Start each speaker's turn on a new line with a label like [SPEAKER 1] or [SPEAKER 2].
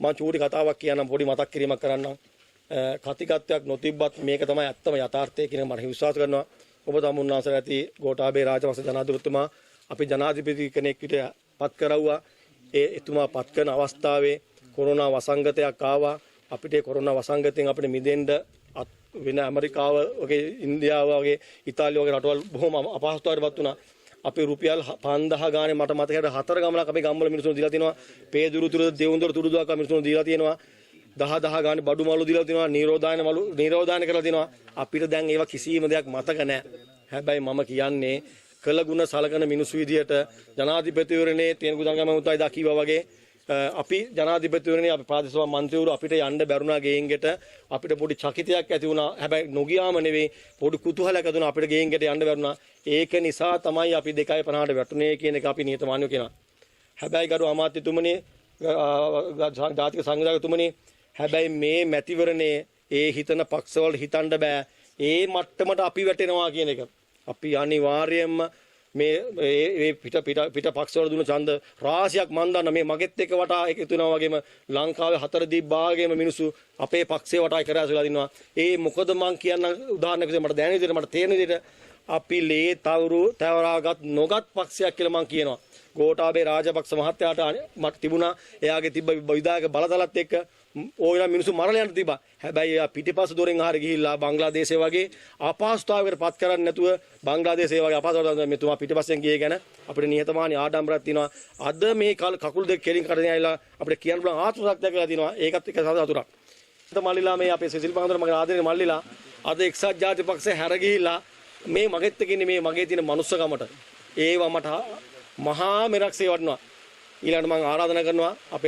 [SPEAKER 1] මම චූටි කතාවක් කියන්නම් පොඩි මතක් කිරීමක් කරන්නම්. කතිකත්වයක් නොතිබ්බත් මේක තමයි ඇත්තම යථාර්ථය කියන මම විශ්වාස කරනවා. ඔබ තමුන්නාසලා ඇති ගෝඨාභය රාජපක්ෂ ජනාධිපතිතුමා අපි ජනාධිපති කෙනෙක් විදිහට පත් කරවුවා. එතුමා පත් කරන අවස්ථාවේ කොරෝනා වසංගතයක් ආවා. අපිට කොරෝනා වසංගතයෙන් අපිට මිදෙන්න වෙන ඇමරිකාව වගේ ඉන්දියාව වගේ ඉතාලිය වගේ රටවල් බොහොම අපහසුතාවයටපත් වුණා. අපි රුපියල් 5000 ගානේ මට මතකයි 4 ගමනක් අපේ ගම්වල මිනිස්සුන්ට දීලා තිනවා. පේදුරු තුරු දෙවුන්දර තුරු දුවක මිනිස්සුන්ට දීලා තියෙනවා. 10 ගානේ බඩු මාළු දීලා තිනවා. නිරෝධායන කරලා තිනවා. අපිට දැන් ඒවා කිසිම දෙයක් මතක නැහැ. හැබැයි මම කියන්නේ කළගුණ සලකන මිනිස්සු විදියට ජනාධිපතිවරණේ තේන්ගුදංගම උතයි දකිවා වගේ අපි ජනාධිපතිවරණේ අපි ප්‍රාදේශ සභා මන්ත්‍රීවරු අපිට යන්න බැරුණා ගේන්ගෙට අපිට පොඩි චකිතයක් ඇති වුණා. හැබැයි නොගියාම නෙවෙයි පොඩි කුතුහලයක් ඇති වුණා අපිට ගේන්ගෙට යන්න බැරුණා. ඒක නිසා තමයි අපි 2.50ට වැටුනේ කියන එක අපි නියතමානීව කියනවා. හැබැයි ගරු අමාත්‍යතුමනි ජාතික සංවිධායකතුමනි හැබැයි මේ මැතිවරණේ ඒ හිතන පක්ෂවල හිතන්න බෑ. ඒ මට්ටමට අපි වැටෙනවා කියන එක. අපි අනිවාර්යයෙන්ම මේ පිට පක්ෂවල දුන්න ඡන්ද රාශියක් මන් දන්න මේ මගෙත් එක වටා එකතු වෙනවා වගේම ලංකාවේ 4 දිග්භාගයේම මිනිස්සු අපේ පක්ෂේ වටා කරාසලා දිනවා. ඒ මොකද මං කියන්න උදාහරණයක් විදිහට මට දැනෙන විදිහට මට තේරෙන විදිහට අපි ලේ තවරාගත් නොගත් පක්ෂයක් කියලා මං කියනවා. ගෝඨාභය රාජපක්ෂ මහත්තයාට මට තිබුණා එයාගේ තිබ්බ විධායක බලතලත් එක්ක ඕයලා මිනිස්සු මරලා යන්න තිබ්බා. හැබැයි එයා පිටිපස්ස දොරෙන් ආහාර ගිහිල්ලා බංග්ලාදේශය වගේ අපහසුතාවයකට පත් කරන්නේ නැතුව බංග්ලාදේශය වගේ අපහසුතාවකට මෙතුමා පිටිපස්සෙන් ගියේ ගැන අපිට නිහතමානී ආඩම්බරයක් තියෙනවා. අද මේ කකුල් දෙක කෙලින් කඩගෙන ආවිලා අපිට කියන්න පුළුවන් ආත්ම ශක්තියක් කියලා තියෙනවා. ඒකත් එක සතුටක්. මල්ලිලා මේ අපේ සිසිල් පහඳුර මගේ ආදරේ මල්ලිලා අද එක්සත් ජාතික පක්ෂය හැර ගිහිල්ලා මේ මගෙත් එක්ක ඉන්නේ මේ මගේ තියෙන මනුස්සකමට ඒවා මට මහා මෙරක්සේ වටනවා. ඊළඟට මම ආරාධනා කරනවා අපේ